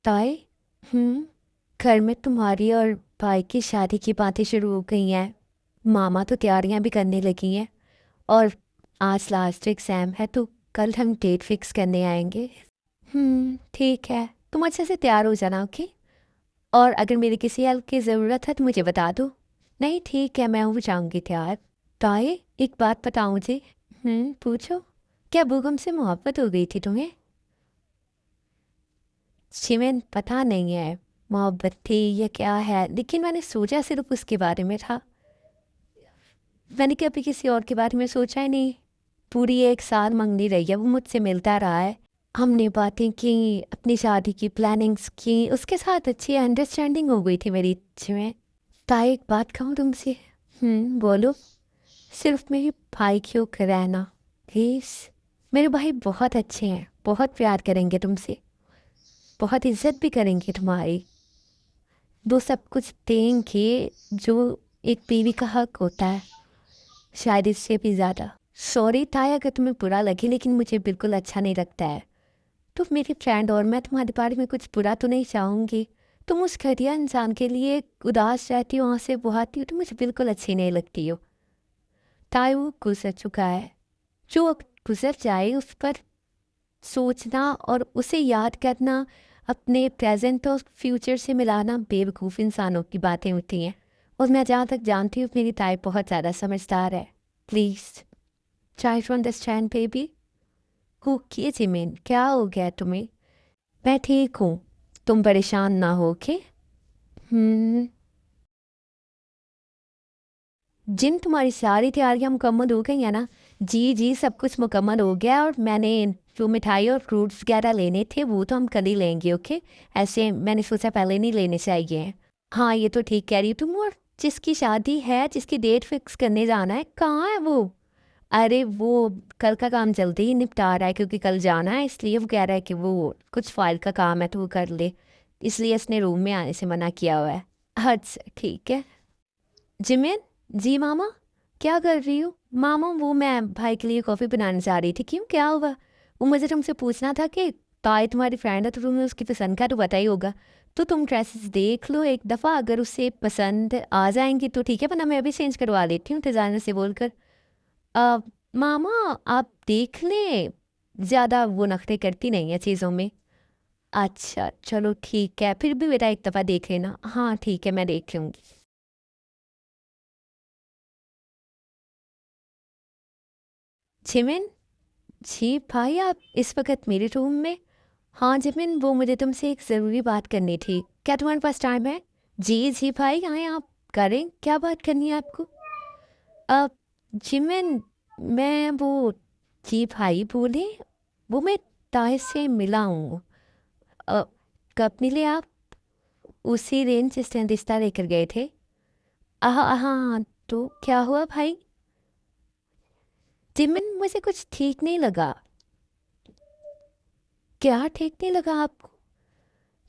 ताई। हम्म। घर में तुम्हारी और भाई की शादी की बातें शुरू हो गई हैं। मामा तो तैयारियां भी करने लगी हैं। और आज लास्ट एग्जाम है तो कल हम डेट फिक्स करने आएंगे। ठीक है। तुम अच्छे से तैयार हो जाना, ओके। और अगर मेरी किसी हेल्प की ज़रूरत है तो मुझे बता दो। नहीं, ठीक है, मैं हो जाऊंगी तैयार। ताई, एक बात बताओ मुझे। पूछो। क्या भूकंप से मोहब्बत हो गई थी तुम्हें? शिवेन, पता नहीं है मोहब्बत थी या क्या है, लेकिन मैंने सोचा सिर्फ उसके बारे में था। मैंने कभी किसी और के बारे में सोचा ही नहीं। पूरी एक साल मंगनी रही है, वो मुझसे मिलता रहा है। हमने बातें की, अपनी शादी की प्लानिंग्स की, उसके साथ अच्छी अंडरस्टैंडिंग हो गई थी मेरी में। ताई, एक बात कहूँ तुमसे? बोलो। सिर्फ मेरे भाई क्यों रहना, प्लीज़। मेरे भाई बहुत अच्छे हैं, बहुत प्यार करेंगे तुमसे, बहुत इज्जत भी करेंगे तुम्हारी। वो सब कुछ देंगे जो एक बीवी का हक होता है, शायद इससे भी ज़्यादा। सॉरी ताया अगर तुम्हें बुरा लगे, लेकिन मुझे बिल्कुल अच्छा नहीं लगता है। तुम मेरी फ्रेंड और मैं तुम्हारे बारे में कुछ बुरा तो नहीं चाहूँगी। तुम उस घटिया इंसान के लिए उदास रहती हो, आंसें बहाती हो, तो मुझे बिल्कुल अच्छी नहीं लगती हो। ताया वो गुजर चुका है। जो अब गुजर जाए उस पर सोचना और उसे याद करना, अपने प्रेजेंट और फ्यूचर से मिलाना बेवकूफ़ इंसानों की बातें होती हैं। और मैं जहाँ तक जानती हूँ मेरी ताई बहुत ज़्यादा समझदार है। Please try to understand baby. हो किए जिमिन, क्या हो गया तुम्हें? मैं ठीक हूँ, तुम परेशान ना हो, ओके। हम्म। जिन तुम्हारी सारी तैयारियां मुकम्मल हो गई हैं ना? जी जी, सब कुछ मुकम्मल हो गया। और मैंने जो मिठाई और फ्रूट्स वगैरह लेने थे वो तो हम कल ही लेंगे, ओके। ऐसे मैंने सोचा पहले नहीं लेने चाहिए। हाँ, ये तो ठीक कह रही हो तुम। और जिसकी शादी है, जिसकी डेट फिक्स करने जाना है, कहाँ है वो? अरे वो कल का काम जल्दी ही निपटा रहा है, क्योंकि कल जाना है, इसलिए वो कह रहा है कि वो कुछ फाइल का काम है तो वो कर ले। इसलिए इसने रूम में आने से मना किया हुआ है। अच्छा, ठीक है। जिमिन। जी मामा। क्या कर रही हो? मामा, वो मैं भाई के लिए कॉफ़ी बनाने जा रही थी। क्यों, क्या हुआ? वो मुझे तुमसे पूछना था कि ताई तुम्हारी फ्रेंड है तो तुम्हें उसकी पसंद का तो पता ही होगा। तो तुम ड्रेसेस देख लो एक दफ़ा, अगर उसे पसंद आ जाएंगी तो ठीक है, वरना मैं अभी चेंज करवा लेती हूँ डिज़ाइनर से बोलकर। अ, मामा, आप देख लें। ज़्यादा वो नखरे करती नहीं है चीज़ों में। अच्छा चलो ठीक है, फिर भी बेटा एक दफ़ा देख लेना। हाँ ठीक है, मैं देख लूँगी। जिमिन। जी भाई, आप इस वक्त मेरे रूम में? हाँ जिमिन, वो मुझे तुमसे एक ज़रूरी बात करनी थी। क्या तुम्हारे पास टाइम है? जी जी भाई, आए आप। करें, क्या बात करनी है आपको? अब जिमिन, मैं वो, जी भाई बोले। वो मैं ताय से मिला हूँ। अ, कब मिले आप? उसी दिन जिस दिन रिश्ता लेकर गए थे। हाँ हाँ, तो क्या हुआ भाई? जिमिन, मुझे कुछ ठीक नहीं लगा। क्या ठीक नहीं लगा आपको?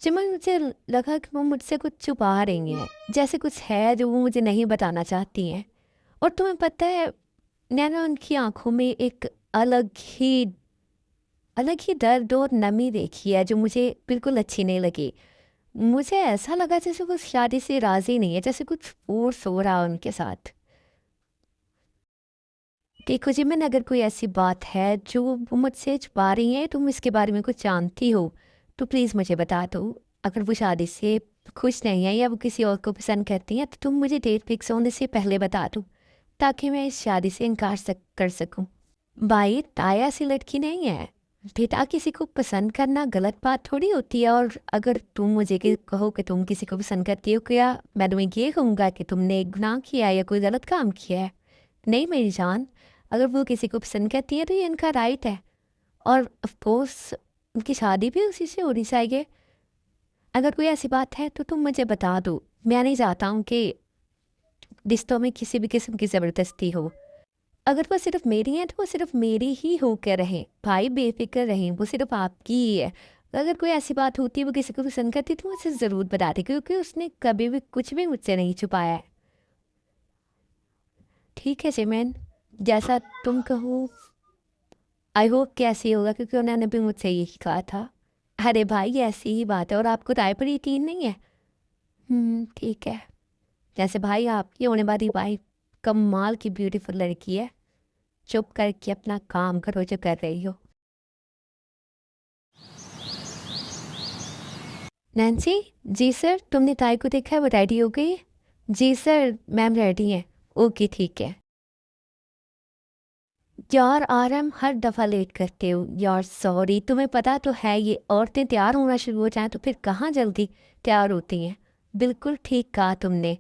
जिमिन, मुझे लगा कि वो मुझसे कुछ छुपा रही हैं, जैसे कुछ है जो वो मुझे नहीं बताना चाहती हैं। और तुम्हें पता है, मैंने उनकी आंखों में एक अलग ही अलग ही दर्द और नमी देखी है जो मुझे बिल्कुल अच्छी नहीं लगी। मुझे ऐसा लगा जैसे वो शादी से राजी नहीं है, जैसे कुछ फोर्स हो रहा है उनके साथ। देखो जिमिन, अगर कोई ऐसी बात है जो वो मुझसे छुपा रही है, तुम इसके बारे में कुछ जानती हो, तो प्लीज़ मुझे बता दो। अगर वो शादी से खुश नहीं है या वो किसी और को पसंद करती हैं, तो तुम मुझे डेट फिक्स होने से पहले बता दो, ताकि मैं इस शादी से इनकार कर सकूं। भाई, ताया ऐसी लड़की नहीं है। बेटा, किसी को पसंद करना गलत बात थोड़ी होती है। और अगर तुम मुझे कहो कि तुम किसी को पसंद करती हो, क्या मैं तुम्हें ये कहूँगा कि तुमने गुनाह किया है या कोई गलत काम किया है? नहीं मेरी जान, अगर वो किसी को पसंद करती है तो ये इनका राइट है। और ऑफ कोर्स उनकी शादी भी उसी से होनी चाहिए। अगर कोई ऐसी बात है तो तुम मुझे बता दो। मैं नहीं चाहता हूँ कि रिश्तों में किसी भी किस्म की ज़बरदस्ती हो। अगर वो सिर्फ मेरी है तो वो सिर्फ मेरी ही होकर रहें। भाई बेफिक्र रहें, वो सिर्फ आपकी ही है। अगर कोई ऐसी बात होती है वो किसी को पसंद करती तो मुझे ज़रूर बताती, क्योंकि उसने कभी भी कुछ भी मुझसे नहीं छुपाया है। ठीक है जिमिन, जैसा तुम कहो। आई होप कि ऐसे ही होगा, क्योंकि उन्होंने भी मुझसे यही कहा था। अरे भाई ऐसी ही बात है, और आपको राय पर यकीन नहीं है? ठीक है। जैसे भाई आपकी होने वाली वाइफ कमाल की ब्यूटीफुल लड़की है, चुप करके अपना काम करो जो कर रही हो। नैन्सी। जी सर, तुमने ताई को देखा है, वो रेडी हो गई? जी सर, मैम रेडी हैं। ओके ठीक है। यार आरम हर दफ़ा लेट करते हो यार, सॉरी। तुम्हें पता तो है ये औरतें तैयार होना शुरू हो जाएं तो फिर कहाँ जल्दी तैयार होती हैं। बिल्कुल ठीक कहा तुमने।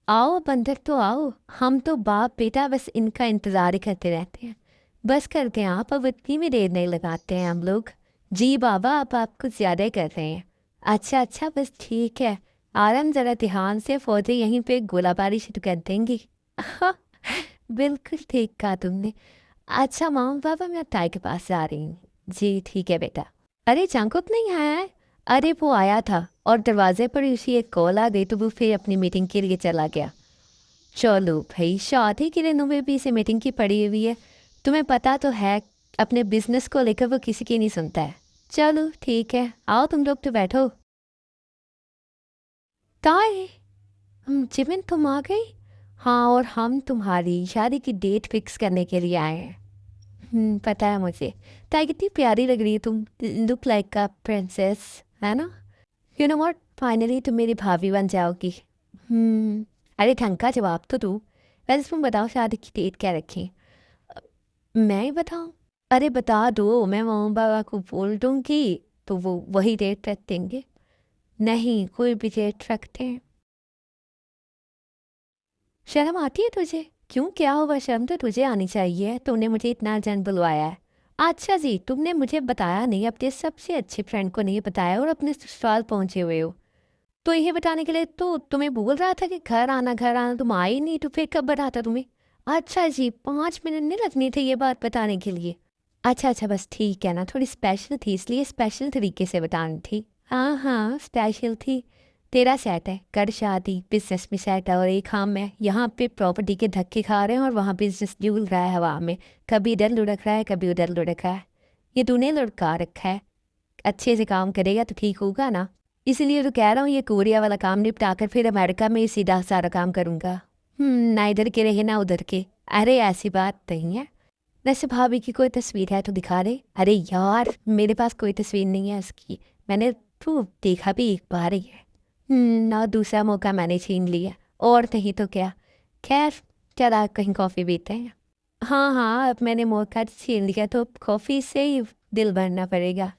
आओ अब अंदर तो आओ, हम तो बाप बेटा बस इनका इंतज़ार ही करते रहते हैं। बस करते हैं आप, अब इतनी भी देर नहीं लगाते हैं हम लोग। जी बाबा, आप कुछ ज़्यादा ही कर रहे हैं। अच्छा अच्छा, बस ठीक है। आराम ज़रा ध्यान से, फौजी यहीं पे गोलाबारी शुरू कर देंगी। बिल्कुल ठीक कहा तुमने। अच्छा मामा पापा, मैं ताई के पास जा रही हूँ। जी ठीक है बेटा। अरे जंकुक नहीं आया है? अरे वो आया था और दरवाजे पर उसी एक कॉल आ गई तो वो फिर अपनी मीटिंग के लिए चला गया। चलो भाई, शादी के दिनों में भी इसे मीटिंग की पड़ी हुई है। तुम्हें पता तो है, अपने बिजनेस को लेकर वो किसी की नहीं सुनता है। चलो ठीक है, आओ तुम लोग तो बैठो। ताई, जिमिन तुम आ गई? हाँ, और हम तुम्हारी शादी की डेट फिक्स करने के लिए आए हैं। पता है मुझे। ताई कितनी प्यारी लग रही है तुम, लुक लाइक अ प्रिंसेस, है ना? यू नो व्हाट, फाइनली तुम मेरी भाभी बन जाओगी। अरे ढंग का जवाब तो दो। वैसे तुम बताओ शादी की डेट क्या रखें? मैं ही बताऊँ? अरे बता दो, मैं मम्मा पापा को बोल दूँगी तो वो वही डेट रख देंगे। नहीं, कोई भी डेट रखते हैं। शर्म आती है तुझे? क्यों, क्या हुआ? शर्म तो तुझे आनी चाहिए, तुमने मुझे इतना अर्जेंट बुलवाया है। अच्छा जी, तुमने मुझे बताया नहीं, अपने सबसे अच्छे फ्रेंड को नहीं बताया और अपने ससुराल पहुंचे हुए हो। तो यही बताने के लिए तो तुम्हें बोल रहा था कि घर आना, तुम आई नहीं तो फिर कब बताता तुम्हें? अच्छा जी, 5 मिनट नहीं लगनी थे ये बात बताने के लिए। अच्छा अच्छा, बस ठीक है ना, थोड़ी स्पेशल थी इसलिए स्पेशल तरीके से बतानी थी। हाँ हाँ, स्पेशल थी। तेरा सेट है, कर शादी, बिजनेस में सेट है, और एक हम है यहाँ पे प्रॉपर्टी के धक्के खा रहे हैं और वहाँ बिजनेस डूल रहा है हवा में। कभी इधर लुढ़क रहा है, कभी उधर लुढ़क रहा है। ये तूने लुढ़का रखा है। अच्छे से काम करेगा तो ठीक होगा ना। इसीलिए तो कह रहा हूँ, ये कोरिया वाला काम निपटा कर फिर अमेरिका में ही सीधा सारा काम करूँगा। ना इधर के रहे ना उधर के। अरे ऐसी बात नहीं है। वैसे भाभी की कोई तस्वीर है तो दिखा दे। अरे यार, मेरे पास कोई तस्वीर नहीं है उसकी। मैंने तो देखा भी एक बार ही है। ना दूसरा मौका मैंने छीन लिया। और नहीं तो क्या। खैर, चला कहीं कॉफ़ी पीते हैं। हाँ हाँ, अब मैंने मौका छीन लिया तो कॉफ़ी से ही दिल भरना पड़ेगा।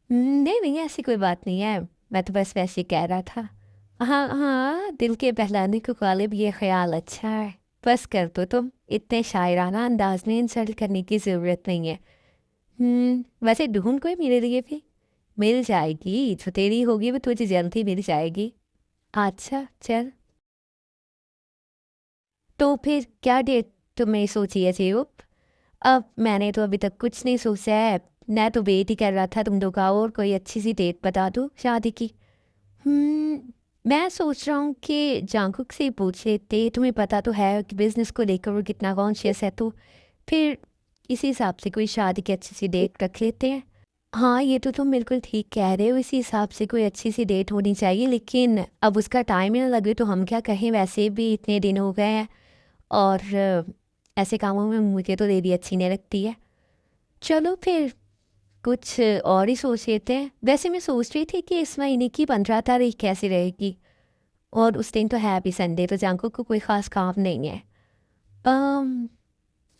नहीं नहीं, ऐसी कोई बात नहीं है। मैं तो बस वैसे ही कह रहा था। हाँ हाँ, दिल के बहलाने को गालिब ये ख्याल अच्छा है। बस कर दो तुम, इतने शायराना अंदाज में इंसल्ट करने की ज़रूरत नहीं है। वैसे ढूंढ कोई मेरे लिए भी। मिल जाएगी, जो तेरी होगी वो तुझे जल्द ही मिल जाएगी। अच्छा चल। तो फिर क्या डेट तुम्हें सोची है जेब? अब मैंने तो अभी तक कुछ नहीं सोचा है। मैं तो वेट ही कर रहा था तुम लोग आओ और कोई अच्छी सी डेट बता दो शादी की। हम्म, मैं सोच रहा हूँ कि जांकुक से ही पूछ लेते, तुम्हें पता तो है कि बिजनेस को लेकर वो कितना कॉन्शियस है, तो फिर इसी हिसाब से कोई शादी की अच्छी सी डेट रख लेते हैं। हाँ, ये तो तुम बिल्कुल ठीक कह रहे हो, इसी हिसाब से कोई अच्छी सी डेट होनी चाहिए, लेकिन अब उसका टाइम ही ना लगे तो हम क्या कहें, वैसे भी इतने दिन हो गए हैं। और ऐसे कामों में मुझे तो देरी अच्छी नहीं लगती है। चलो फिर कुछ और ही सोच लेते हैं। वैसे मैं सोच रही थी कि इस महीने की 15 तारीख कैसी रहेगी, और उस दिन तो है भी संडे, तो जांको को कोई ख़ास काम नहीं है। अम,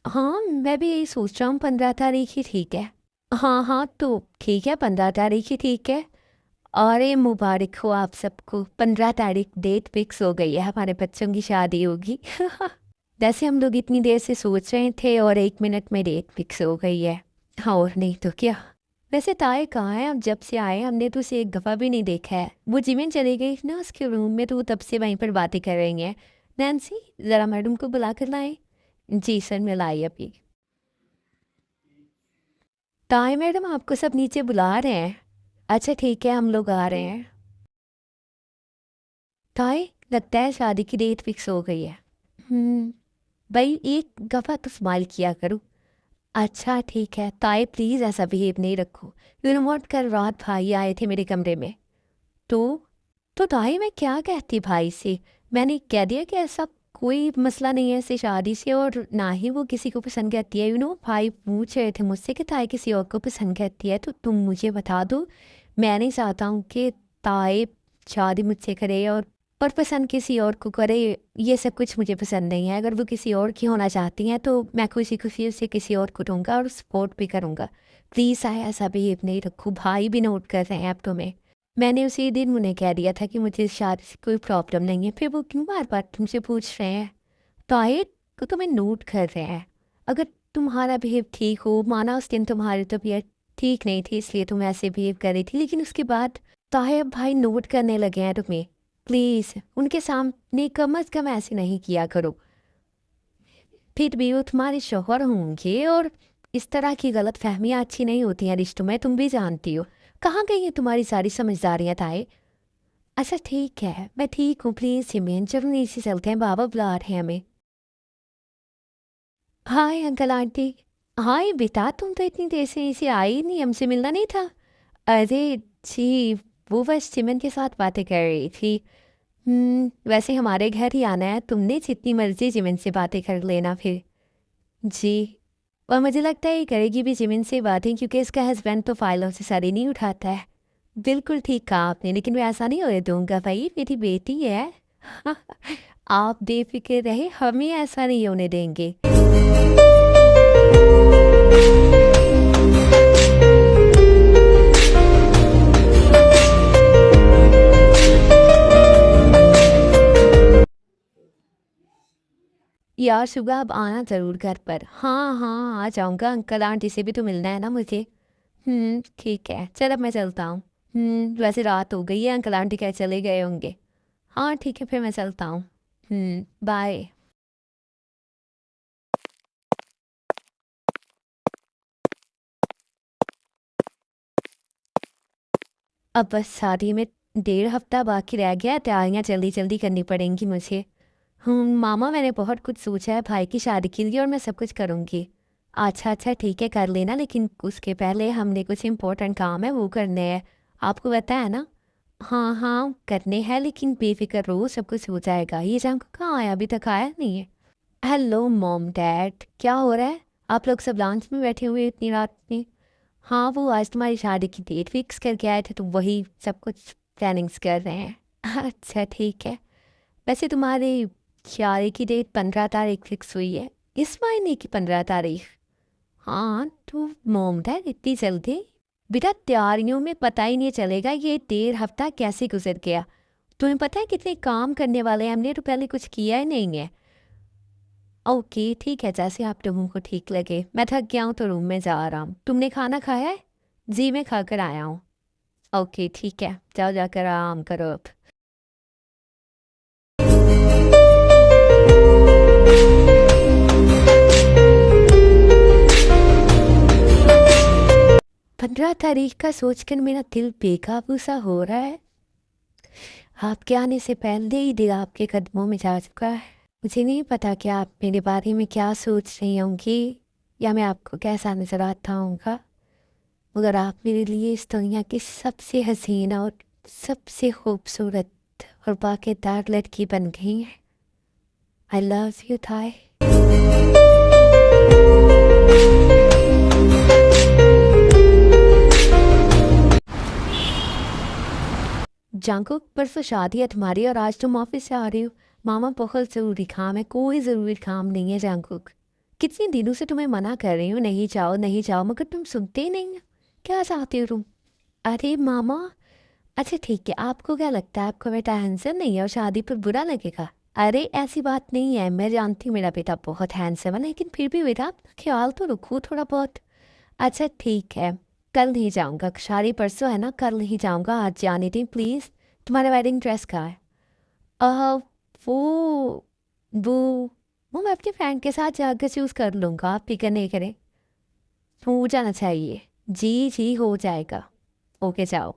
हाँ, मैं भी यही सोच रहा हूँ, 15 तारीख ही ठीक है। हाँ हाँ, तो ठीक है, 15 तारीख ही ठीक है। और ये मुबारक हो आप सबको, 15 तारीख डेट फिक्स हो गई है, हमारे बच्चों की शादी होगी। वैसे हम लोग इतनी देर से सोच रहे थे और 1 मिनट में डेट फिक्स हो गई है। हाँ, और नहीं तो क्या। वैसे ताए कहाँ है? अब जब से आए हमने तो उसे एक दफ़ा भी नहीं देखा है। वो जिमिन चली गई ना उसके रूम में, तो वो तब से वहीं पर बातें कर रही हैं। नैन्सी, ज़रा मैडम को बुला कर लाएं। जी सर, मैं लाई अभी। ताए मैडम, आपको सब नीचे बुला रहे हैं। अच्छा ठीक है, हम लोग आ रहे हैं। ताए, लगता है शादी की डेट फिक्स हो गई है। भाई एक दफ़ा तो स्माइल किया करो। अच्छा ठीक है ताए, प्लीज़ ऐसा बिहेव नहीं रखो। यू नो व्हाट, कल रात भाई आए थे मेरे कमरे में। तो तो ताई मैं क्या कहती भाई से? मैंने कह दिया कि ऐसा कोई मसला नहीं है ऐसे शादी से, और ना ही वो किसी को पसंद करती है। यू नो भाई पूछ रहे थे मुझसे कि ताई किसी और को पसंद करती है, तो तुम मुझे बता दो। मैं नहीं चाहता हूँ कि ताई शादी मुझसे करे और पर पसंद किसी और को करे। ये सब कुछ मुझे पसंद नहीं है। अगर वो किसी और की होना चाहती हैं तो मैं खुशी खुशी उसे किसी और को दूंगा और सपोर्ट भी करूँगा। प्लीज़ आया ऐसा बिहेव नहीं रखो, भाई भी नोट कर रहे हैं अब तुम्हें। मैंने उसी दिन उन्हें कह दिया था कि मुझे शादी से कोई प्रॉब्लम नहीं है, फिर वो क्यों बार बार तुमसे पूछ रहे हैं? तो आए तो तुम्हें नोट कर रहे हैं। अगर तुम्हारा बिहेव ठीक हो, माना उस दिन तुम्हारी तबीयत ठीक नहीं थी इसलिए तुम ऐसे बिहेव कर रही थी, लेकिन उसके बाद ताहिब भाई नोट करने लगे हैं तुम्हें। प्लीज़ उनके सामने कम अज़ कम ऐसे नहीं किया करो। फिर भी वो तुम्हारे शौहर होंगे, और इस तरह की गलत फहमियाँ अच्छी नहीं होती हैं रिश्तों में, तुम भी जानती हो। कहाँ गई हैं तुम्हारी सारी समझदारियाँ ताए? अच्छा ठीक है, मैं ठीक हूँ, प्लीज़ सिमरन चलो नीचे चलते हैं, बाबा बुला रहे हैं हमें। Hi uncle aunty. हाय बेटा, तुम तो इतनी देर से इसे आई नहीं, हमसे मिलना नहीं था? अरे जी, वो बस सिमरन के साथ बातें कर रही थी। वैसे हमारे घर ही आना है, तुमने जितनी मर्जी जिमिन से बातें कर लेना फिर। जी। और मुझे लगता है ये करेगी भी जिमिन से बातें, क्योंकि इसका हस्बैंड तो फाइलों से सर ही नहीं उठाता है। बिल्कुल ठीक कहा आपने, लेकिन मैं ऐसा नहीं होने दूंगा भाई, मेरी बेटी है। आप बेफिक्र रहे, हमें ऐसा नहीं होने देंगे। यार सुबह अब आना ज़रूर घर पर। हाँ हाँ आ जाऊँगा, अंकल आंटी से भी तो मिलना है ना मुझे। ठीक है, चल अब मैं चलता हूँ। वैसे रात हो गई है, अंकल आंटी क्या चले गए होंगे। हाँ ठीक है, फिर मैं चलता हूँ। बाय। अब बस शादी में 1.5 हफ्ता बाकी रह गया है, तैयारियाँ जल्दी जल्दी करनी पड़ेंगी मुझे। मामा मैंने बहुत कुछ सोचा है भाई की शादी के लिए, और मैं सब कुछ करूँगी। अच्छा अच्छा ठीक है, कर लेना, लेकिन उसके पहले हमने कुछ इम्पोर्टेंट काम है वो करने हैं। आपको पता है ना? हाँ हाँ करने हैं, लेकिन बेफिक्र रहो, सब कुछ हो जाएगा। ये जान कहाँ आया, अभी तक आया नहीं है। हेलो मॉम डैड, क्या हो रहा है? आप लोग सब लॉन्च में बैठे हुए इतनी रात में? हाँ वो आज तुम्हारी शादी की डेट फिक्स करके आए थे, तो वही सब कुछ प्लानिंग्स कर रहे हैं। अच्छा ठीक है। वैसे तुम्हारी शादी की डेट 15 तारीख फिक्स हुई है, इस महीने की 15 तारीख? हाँ तो मोम डैड इतनी जल्दी? बेटा तैयारियों में पता ही नहीं चलेगा ये 1.5 हफ्ता कैसे गुजर गया। तुम्हें पता है कितने काम करने वाले हैं, हमने तो पहले कुछ किया ही नहीं है। ओके ठीक है, जैसे आप लोगों को ठीक लगे। मैं थक गया हूँ तो रूम में जा रहा हूँ। तुमने खाना खाया है? जी मैं खा कर आया हूँ। ओके ठीक है, जाओ जाकर आराम करो अब। 15 तारीख का सोचकर मेरा दिल बेकाबू सा हो रहा है। आपके आने से पहले ही दिल आपके कदमों में जा चुका है। मुझे नहीं पता कि आप मेरे बारे में क्या सोच रही होंगी, या मैं आपको कैसा नज़र आता होऊंगा, मगर आप मेरे लिए इस दुनिया की सबसे हसीन और सबसे खूबसूरत और बाक़ीदार लड़की बन गई हैं। आई लव यू थाई। जांको परसों शादी है तुम्हारी, और आज तुम ऑफिस से आ रही हो। मामा बहुत ज़रूरी काम है, कोई ज़रूरी काम नहीं है जांकुक। कितने दिनों से तुम्हें मना कर रही हूँ नहीं जाओ नहीं जाओ, मगर तुम सुनते ही नहीं हो। क्या चाहती हो तुम? अरे मामा, अच्छा ठीक है, आपको क्या लगता है आपका बेटा हैंडसम नहीं है और शादी पर बुरा लगेगा? अरे ऐसी बात नहीं है, मैं जानती हूँ मेरा बेटा बहुत हैंडसम है, लेकिन फिर भी बेटा अपना ख्याल तो रखो थोड़ा बहुत। अच्छा ठीक है, कल नहीं जाऊँगा, शादी परसों है ना, कल नहीं जाऊँगा, आज जाने दें प्लीज़। तुम्हारा वेडिंग ड्रेस कहाँ है? अह, वो वो वो मैं अपनी फ्रेंड के साथ जाकर चूज़ कर लूँगा, आप फिक्र नहीं करें। हो जाना चाहिए। जी जी हो जाएगा। ओके जाओ।